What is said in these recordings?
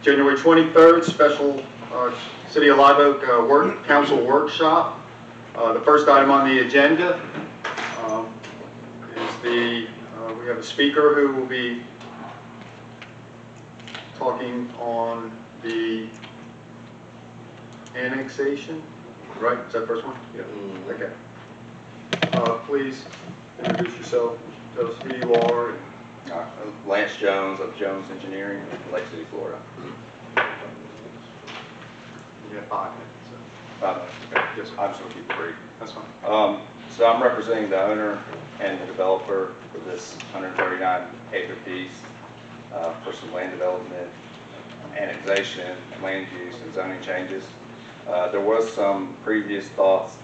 January 23rd, special City of Live Oak Council workshop. The first item on the agenda is we have a speaker who will be talking on the annexation, right? Is that the first one? Yeah. Okay. Please introduce yourself. Tell us who you are. Lance Jones of Jones Engineering, Lake City, Florida. You have 5 minutes. So. 5 minutes. Okay. Yes, sir. I'm just going to keep it brief. That's fine. So I'm representing the owner and the developer for this 139-acre piece for some land development, annexation, land use, and zoning changes. There was some previous thoughts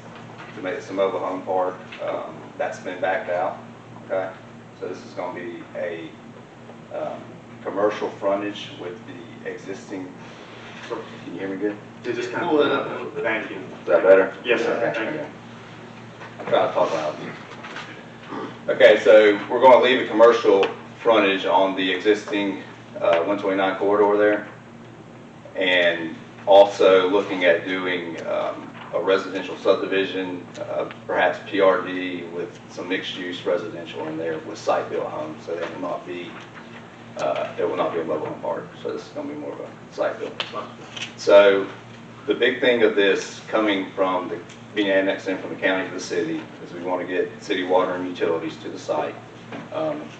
to make this a mobile home park. That's been backed out. Okay, so this is going to be a commercial frontage with the existing. Can you hear me good? You just kind of pull it up. Thank you. Is that better? Yes, sir. Okay. Thank you. I'll try to talk loud. Okay, so we're going to leave a commercial frontage on the existing 129 corridor there, and also looking at doing a residential subdivision, perhaps PRD with some mixed-use residential in there with site-built homes, so it will not be a mobile home park. So this is going to be more of a site-built. So the big thing of this coming from being annexed in from the county to the city is we want to get city water and utilities to the site.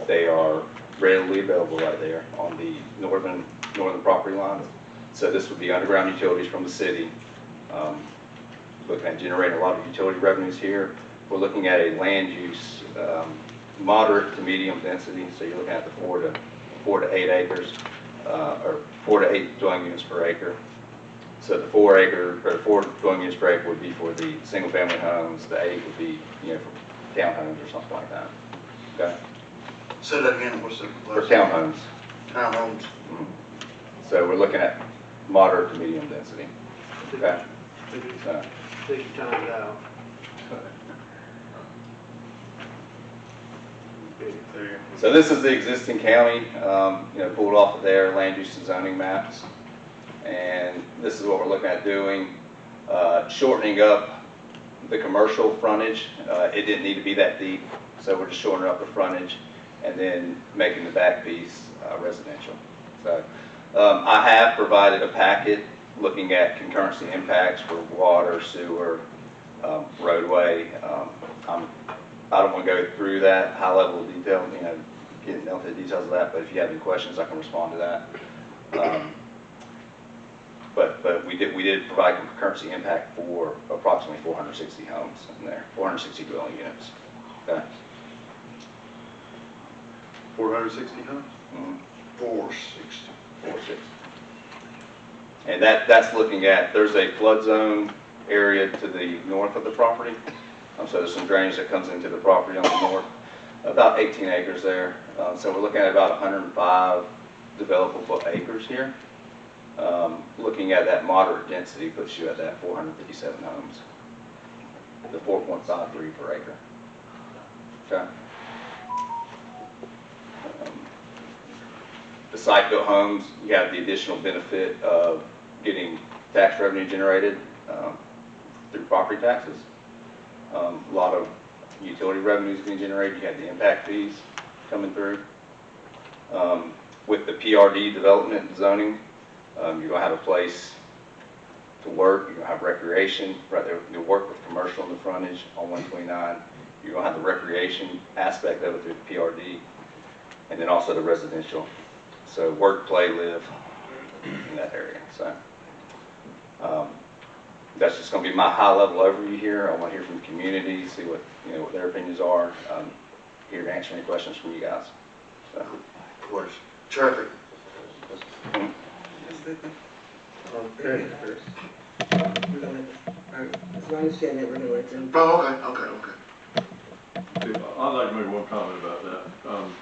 They are readily available right there on the northern property line. So this would be underground utilities from the city. Looking at generating a lot of utility revenues here. We're looking at a land use moderate to medium density. So you're looking at the 4 to 8 acres, or 4 to 8 dwelling units per acre. So the 4 dwelling units per acre would be for the single family homes. The 8 would be, for townhomes or something like that. Okay. Say that again. What's the For townhomes. Townhomes. Mm-hmm. So we're looking at moderate to medium density. Okay. So. Take your time out. So this is the existing county, pulled off of their land use and zoning maps. And this is what we're looking at doing, shortening up the commercial frontage. It didn't need to be that deep, so we're just shortening up the frontage and then making the back piece residential. So I have provided a packet looking at concurrency impacts for water, sewer, roadway. I don't want to go through that high level of detail, getting down to the details of that, but if you have any questions, I can respond to that. But we did provide concurrency impact for approximately 460 homes in there, 460 dwelling units. Okay. 460 homes? Mm-hmm. 460. 460. And that's looking at, there's a flood zone area to the north of the property. So there's some drainage that comes into the property on the north, about 18 acres there. So we're looking at about 105 developable acres here. Looking at that moderate density puts you at that 457 homes, the 4.53 per acre. Okay. The site-built homes, you have the additional benefit of getting tax revenue generated through property taxes. A lot of utility revenues being generated. You have the impact fees coming through. With the PRD development and zoning, you're going to have a place to work. You're going to have recreation right there. You'll work with commercial in the frontage on 129. You're going to have the recreation aspect of it through the PRD, and then also the residential. So work, play, live in that area. So that's just going to be my high-level overview here. I want to hear from the community, see what what their opinions are. Here to answer any questions from you guys. So. Of course. Traffic. Okay. As long as Janet, we're going to let them. Oh, okay. I'd like to make one comment about that.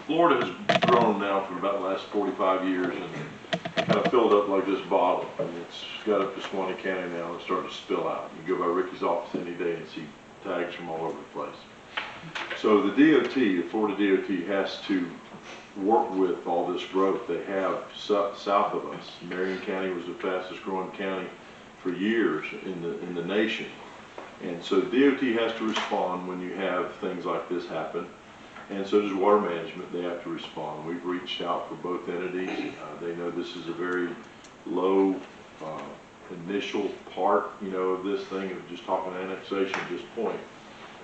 Florida has grown now for about the last 45 years and kind of filled up like this bottle. And it's got up to Swanee County now and it's starting to spill out. You go by Ricky's office any day and see tags from all over the place. So the DOT, the Florida DOT, has to work with all this growth they have south of us. Marion County was the fastest growing county for years in the nation. And so DOT has to respond when you have things like this happen. And so does water management, they have to respond. We've reached out for both entities. They know this is a very low initial part, of this thing of just talking annexation at this point.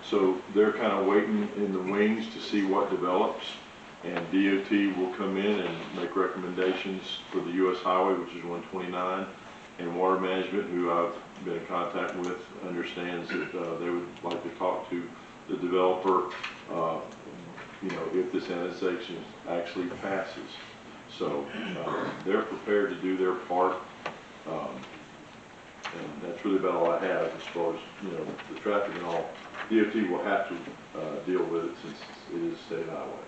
So they're kind of waiting in the wings to see what develops. And DOT will come in and make recommendations for the US Highway, which is 129. And water management, who I've been in contact with, understands that they would like to talk to the developer, if this annexation actually passes. So they're prepared to do their part. And that's really about all I have as far as, the traffic and all. DOT will have to deal with it since it is a state highway.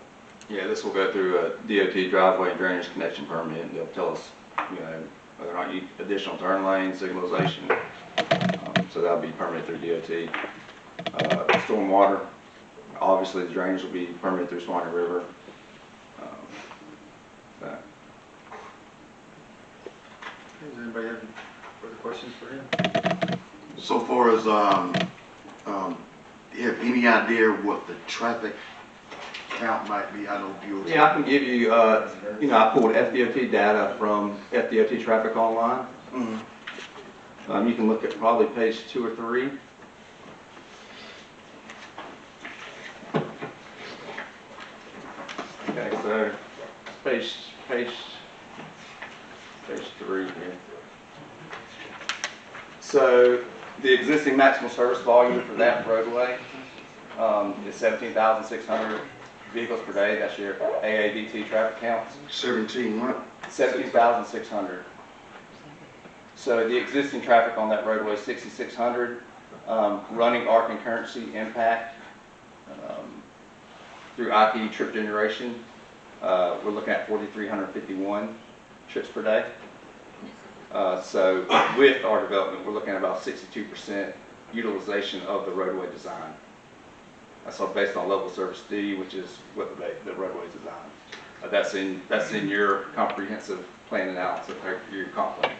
Yeah, this will go through a DOT driveway and drainage connection permit, and they'll tell us, whether or not you additional turn lanes, signalization. So that'll be permitted through DOT. Stormwater, obviously the drainage will be permitted through Swanee River. Does anybody have any further questions for him? So far as, you have any idea what the traffic count might be? I know DOT. Yeah, I can give you, I pulled FDOT data from FDOT Traffic Online. Mhm. You can look at probably page 2 or 3. Okay, so page 3 here. So the existing maximum service volume for that roadway is 17,600 vehicles per day. That's your AADT traffic counts. 17 what? 17,600. So the existing traffic on that roadway is 6,600. Running our concurrency impact through IP trip generation, we're looking at 4,351 trips per day. So with our development, we're looking at about 62% utilization of the roadway design. That's all based on level service D, which is what the roadway design. That's in your comprehensive plan analysis, or your comp plan.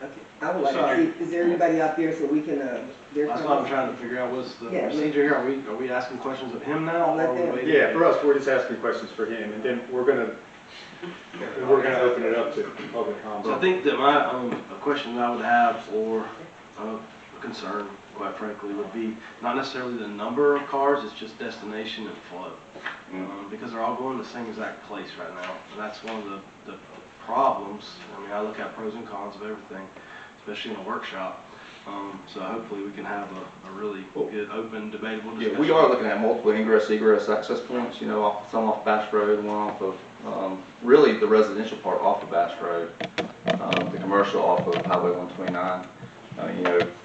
Okay, I would like to see, is there anybody out there so we can, That's what I'm trying to figure out, what's the Yeah, procedure here? Are we asking questions of him now? Let or are we them. waiting? Yeah, for us, we're just asking questions for him, and then we're gonna open it up to public comment. So I think that my, a question that I would have, or a concern, quite frankly, would be not necessarily the number of cars, it's just destination and flow. Because they're all going to the same exact place right now. And that's one of the problems. I mean, I look at pros and cons of everything, especially in a workshop. So hopefully we can have a really good, open, debatable discussion. Yeah, we are looking at multiple ingress-egress access points, some off Bass Road and one off of, really the residential part off of Bass Road, the commercial off of Highway 129.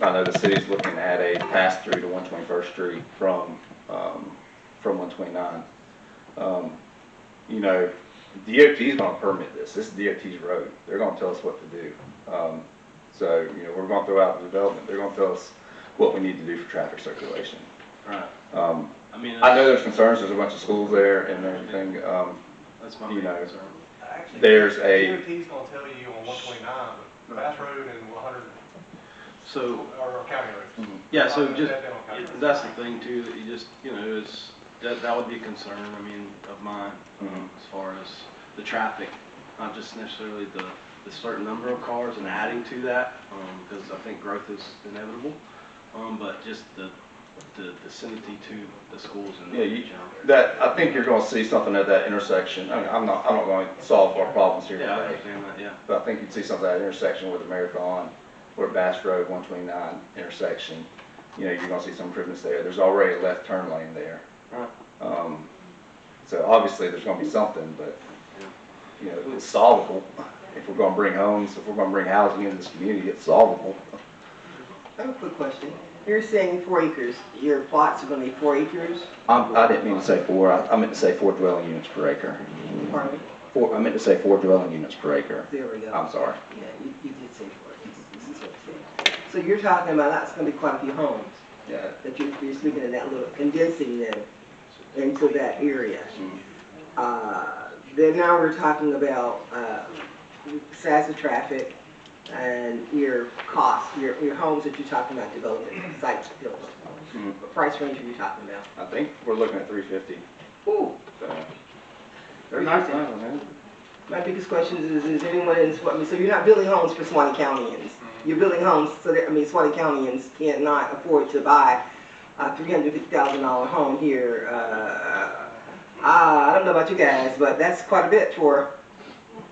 I know the city's looking at a pass-through to 121st Street from 129. DOT's gonna permit this. This is DOT's road. They're gonna tell us what to do. So, we're gonna throw out the development. They're gonna tell us what we need to do for traffic circulation. Right. I I mean, know there's concerns. There's a bunch of schools there and everything. that's my main concern. Actually, There's a- DOT's gonna tell you on 129, but Bass Road and 100, So, or county roads. yeah, so Not just, that down on county roads. that's the thing too, that you just, is, that would be a concern, of mine, as far as the traffic, not just necessarily the certain number of cars and adding to that, because I think growth is inevitable, but just the vicinity to the schools and Yeah, I think you're gonna see something at that intersection. I mean, I'm not going to solve our problems here Yeah, I today. understand that, yeah. But I think you'd see something at that intersection with American, or Bass Road 129 intersection. You're gonna see some improvements there. There's already a left turn lane there. Right. So obviously there's gonna be something, but, it's solvable. If we're gonna bring homes, if we're gonna bring housing into this community, it's solvable. I have a quick question. You're saying 4 acres, your plots are gonna be 4 acres? I didn't mean to say 4, I meant to say 4 dwelling units per acre. Pardon me? I meant to say 4 dwelling units per acre. There we go. I'm sorry. Yeah, you did say 4 acres. This is what I'm saying. So you're talking about, that's gonna be quite a few homes, Yeah. that you're speaking of that little condensing them into that area. Then now we're talking about, size of traffic and your cost, your homes that you're talking about developing, sites built. What price range are you talking about? I think we're looking at 350. Ooh, So they're nice houses, man. my biggest question is anyone in Swanee, so you're not building homes for Swanee Countyans? You're building homes so that, Swanee Countyans cannot afford to buy a $350,000 home here. I don't know about you guys, but that's quite a bit for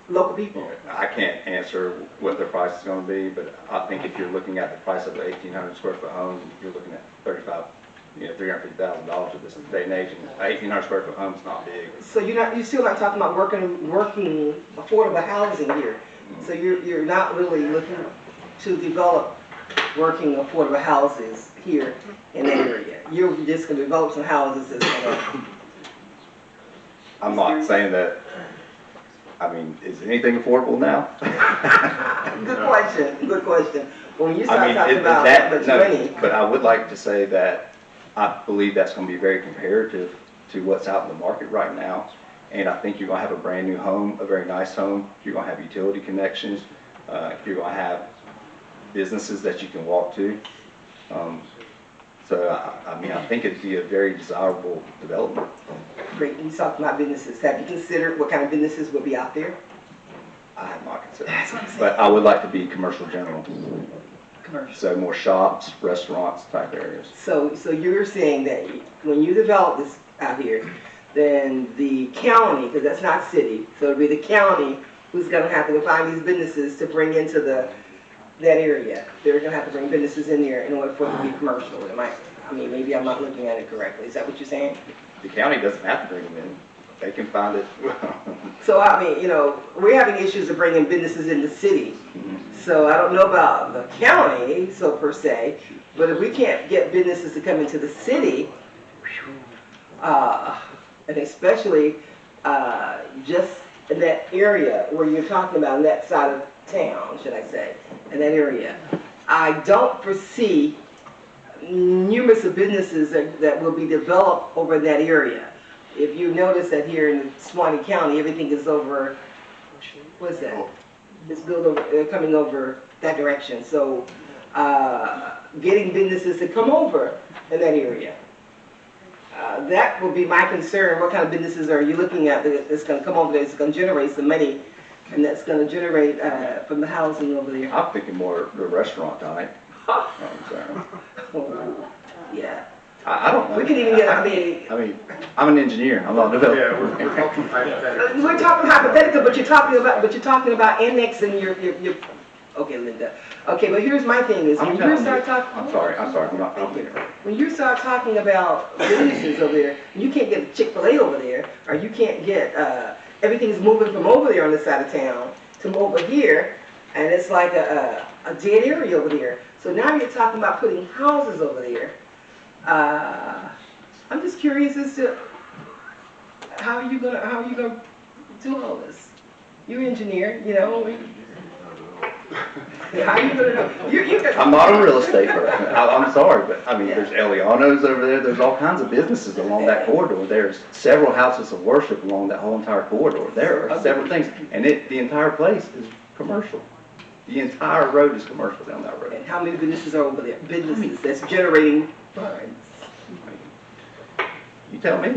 local people. I can't answer what their price is going to be, but I think if you're looking at the price of an 1,800 square foot home, you're looking at $350,000 at this day and age. And an 1,800 square foot home is not big. So you're still not talking about working affordable housing here. So you're not really looking to develop working affordable houses here in that area. You're just going to develop some houses that's going I'm not saying that. I mean, is anything affordable now? Good question. Good question. When you start I mean, talking about that much money, but I would like to say that I believe that's going to be very comparative to what's out in the market right now. And I think you're going to have a brand new home, a very nice home. You're going to have utility connections. You're going to have businesses that you can walk to. So, I mean, I think it'd be a very desirable development. great. You talked about businesses. Have you considered what kind of businesses would be out there? I have not considered. That's what I'm saying. But I would like to be commercial general. Commercial. So more shops, restaurants type areas. So you're saying that when you develop this out here, then the county, because that's not city, so it'll be the county who's gonna have to find these businesses to bring into that area. They're gonna have to bring businesses in there in order for it to be commercial. Maybe I'm not looking at it correctly. Is that what you're saying? The county doesn't have to bring them in. They can find it. So we're having issues of bringing businesses in the city. So I don't know about the county, so per se, but if we can't get businesses to come into the city, and especially just in that area where you're talking about, in that side of town, should I say, in that area, I don't foresee numerous of businesses that will be developed over that area. If you notice that here in Swanee County, everything is over, what's that? It's built over, coming over that direction. So getting businesses to come over in that area. That will be my concern. What kind of businesses are you looking at that's going to come over there, that's going to generate some money, and that's going to generate from the housing over there? I'm thinking more the restaurant type. Oh, yeah. I don't know. We can even get, I'm an engineer. I'm not a developer. Yeah, we're talking hypothetically. we're talking hypothetical, but you're talking about annexing your okay, Linda. Okay, but here's my thing is, when you start talking. I'm sorry, I'm not talking. When you start talking about businesses over there, you can't get a Chick-fil-A over there, or you can't get, everything's moving from over there on this side of town to over here, and it's like a dead area over there. So now you're talking about putting houses over there. I'm just curious as to how are you gonna do all this? You're an engineer, How you gonna do? I'm not a real estate person. I'm sorry, but there's Eliano's over there. There's all kinds of businesses along that corridor. There's several houses of worship along that whole entire corridor. There are several things, and the entire place is commercial. The entire road is commercial down that road. And how many businesses are over there? Businesses that's generating funds. You tell me.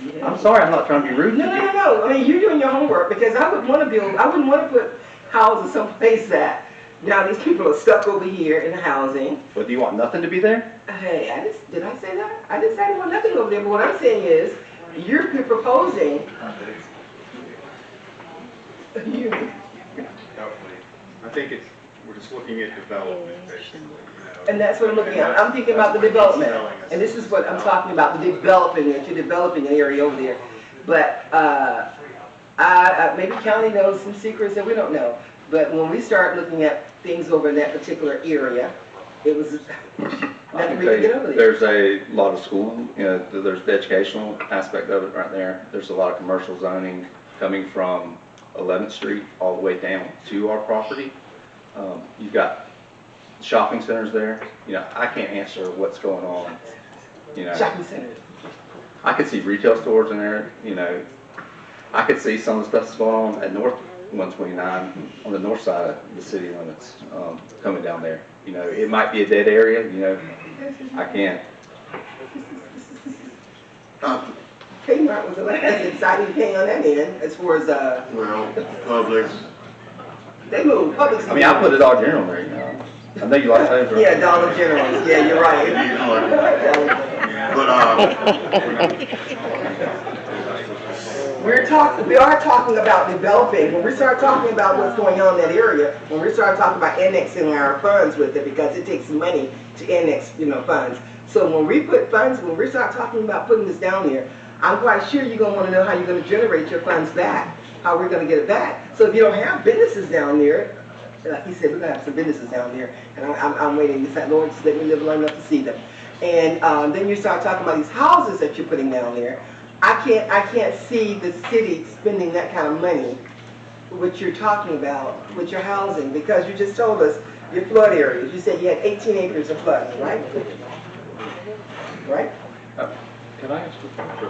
Yeah. I'm sorry, I'm not trying to be rude to you. No. You're doing your homework, because I wouldn't want to put houses someplace that now these people are stuck over here in housing. But do you want nothing to be there? Hey, did I say that? I didn't say I didn't want nothing over there, but what I'm saying is, you're proposing. I think we're just looking at development, basically. And that's what I'm looking at. I'm thinking about the development. And this is what I'm talking about, the developing, that you're developing an area over there. But maybe county knows some secrets that we don't know. But when we start looking at things over in that particular area, it was nothing we could get over there. There's a lot of school, there's the educational aspect of it right there. There's a lot of commercial zoning coming from 11th Street all the way down to our property. You've got shopping centers there. I can't answer what's going on. Shopping centers. I could see retail stores in there, you know. I could see some of the stuff that's going on at North 129, on the north side of the city limits, coming down there. You know, it might be a dead area, you know, I can't. Kmart was the last exciting thing on that end, as far as, Well, Publix, they moved, Publix. I mean, I put it all general there, you know. I know you like those, right? Yeah, Dollar Generals, yeah, you're right. but, We are talking about developing, when we start talking about what's going on in that area, when we start talking about annexing our funds with it, because it takes money to annex, you know, funds. So when we put funds, when we start talking about putting this down there, I'm quite sure you're gonna wanna know how you're gonna generate your funds back, how we're gonna get it back. So if you don't have businesses down there, like he said, we're gonna have some businesses down there, and I'm waiting, to say, Lord, just let me live long enough to see them. And then you start talking about these houses that you're putting down there. I can't see the city spending that kind of money, what you're talking about, with your housing, because you just told us your flood areas. You said you had 18 acres of flooding, right? Right? Can I ask a question?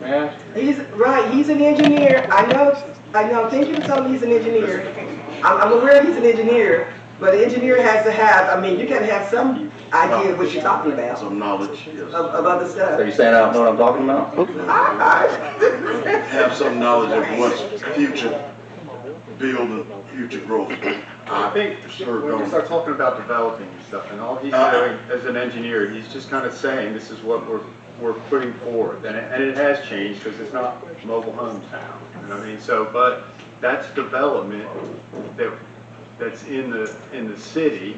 May I ask? He's an engineer. I know, thank you for telling me he's an engineer. I'm aware he's an engineer, but an engineer has to have, I mean, you gotta have some idea of what you're talking about, some knowledge, yes. of other So stuff. you saying I don't know what I'm talking about? Have some knowledge of what's future building, future growth. I think Sure, when we go. start talking about developing and stuff, and all he's doing as an engineer, he's just kind of saying, this is what we're putting forth. And it has changed, because it's not mobile homes now, you know what I mean? So, but that's development that's in the city,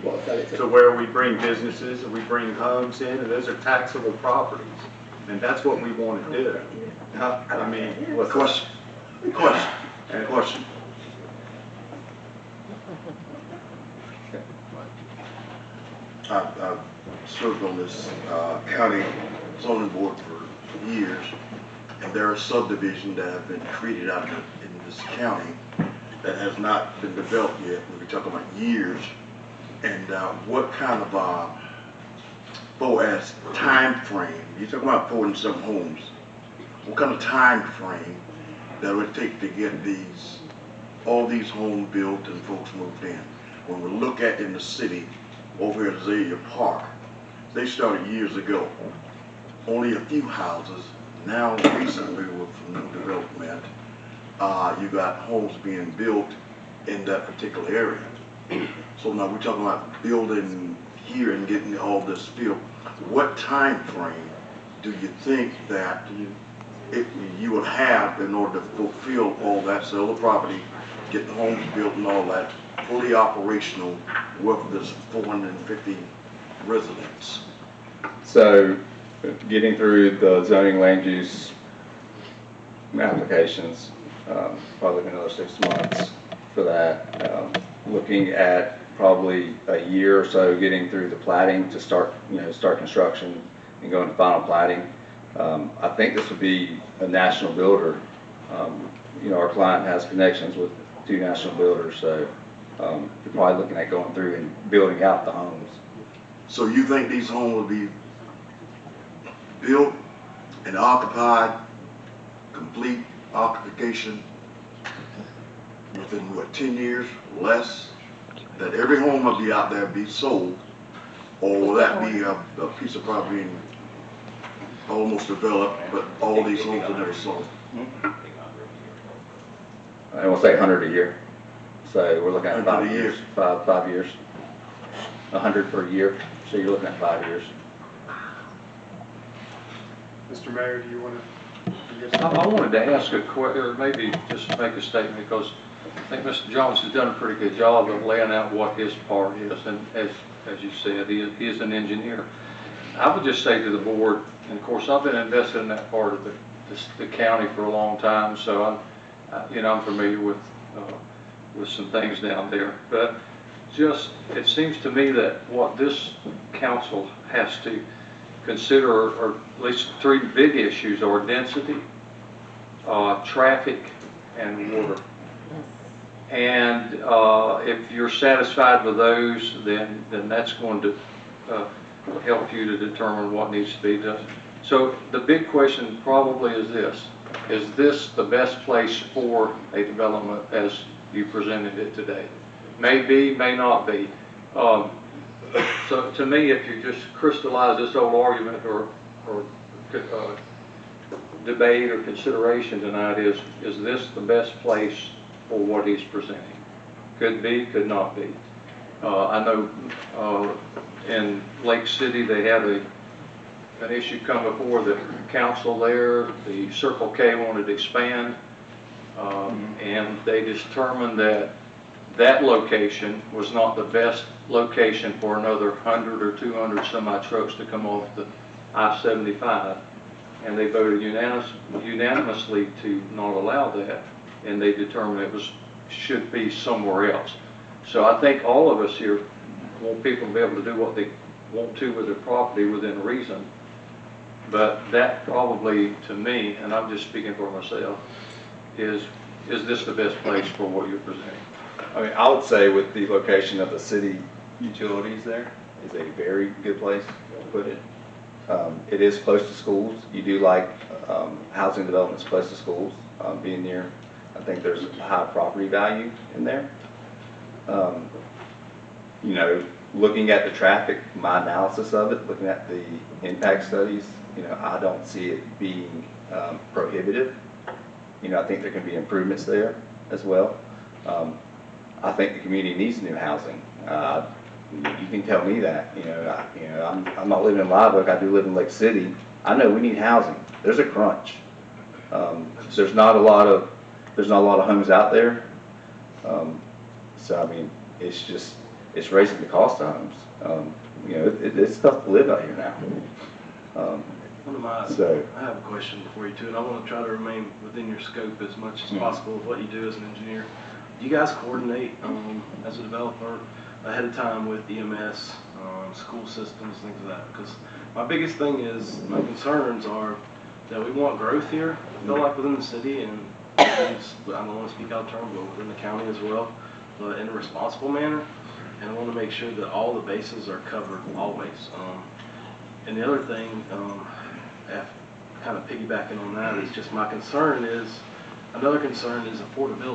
to where we bring businesses, and we bring homes in, and those are taxable properties. And that's what we want to do. I mean, what's Question. I've served on this county zoning board for years, and there are subdivisions that have been created out in this county that has not been developed yet. We're talking about years. And what kind of, as time frame, you're talking about 40-some homes, what kind of time frame that would take to get all these homes built and folks moved in? When we look at in the city, over here at Azalea Park, they started years ago. Only a few houses. Now recently with new development, you got homes being built in that particular area. So now we're talking about building here and getting all this built. What time frame do you think that you would have in order to fulfill all that, sell the property, get the homes built and all that, fully operational with this 450 residents? So, getting through the zoning land use applications, probably another 6 months for that. Looking at probably a year or so getting through the plating to start construction and going to final plating. I think this would be a national builder. Our client has connections with 2 national builders, so you're probably looking at going through and building out the homes. So you think these homes will be built and occupied, complete occupation within 10 years, less? That every home will be out there, be sold? Or will that be a piece of property being almost developed, but all these homes are never sold? I will say 100 a year. So we're looking at 100 5 a year. years, 5 years. 100 per year, so you're looking at 5 years. Mr. Mayor, do you want to? I wanted to ask or maybe just make a statement, because I think Mr. Jones has done a pretty good job of laying out what his part is, and as you said, he is an engineer. I would just say to the board, and of course I've been invested in that part of the county for a long time, so I'm familiar with some things down there. But just, it seems to me that what this council has to consider are at least 3 big issues: are density, traffic, and water. And if you're satisfied with those, then that's going to help you to determine what needs to be done. So the big question probably is this the best place for a development as you presented it today? May be, may not be. So to me, if you just crystallize this whole argument or debate or consideration tonight is this the best place for what he's presenting? Could be, could not be. I know in Lake City they had an issue come before the council there. The Circle K wanted to expand, and they determined that that location was not the best location for another 100 or 200 semi-trucks to come off the I-75. And they voted unanimously to not allow that, and they determined it should be somewhere else. So I think all of us here want people to be able to do what they want to with their property within reason. But that probably, to me, and I'm just speaking for myself, is this the best place for what you're presenting? I mean, I would say with the location of the city utilities there is a very good place to put it. It is close to schools. You do like housing developments close to schools, being near. I think there's a high property value in there. You know, looking at the traffic, my analysis of it, looking at the impact studies, you know, I don't see it being prohibitive. You know, I think there can be improvements there as well. I think the community needs new housing. You can tell me that. I'm not living in Live Oak. I do live in Lake City. I know we need housing. There's a crunch. There's not a lot of homes out there. So I mean, it's raising the cost of homes. It's tough to live out here now. I have a question for you too, and I want to try to remain within your scope as much as possible of what you do as an engineer. Do you guys coordinate as a developer ahead of time with EMS, school systems, things like that? Because my biggest thing is, my concerns are that we want growth here. I feel like within the city, and I don't want to speak out of turn, but within the county as well, but in a responsible manner. And I want to make sure that all the bases are covered always. And the other thing, kind of piggybacking on that, is just another concern is affordability.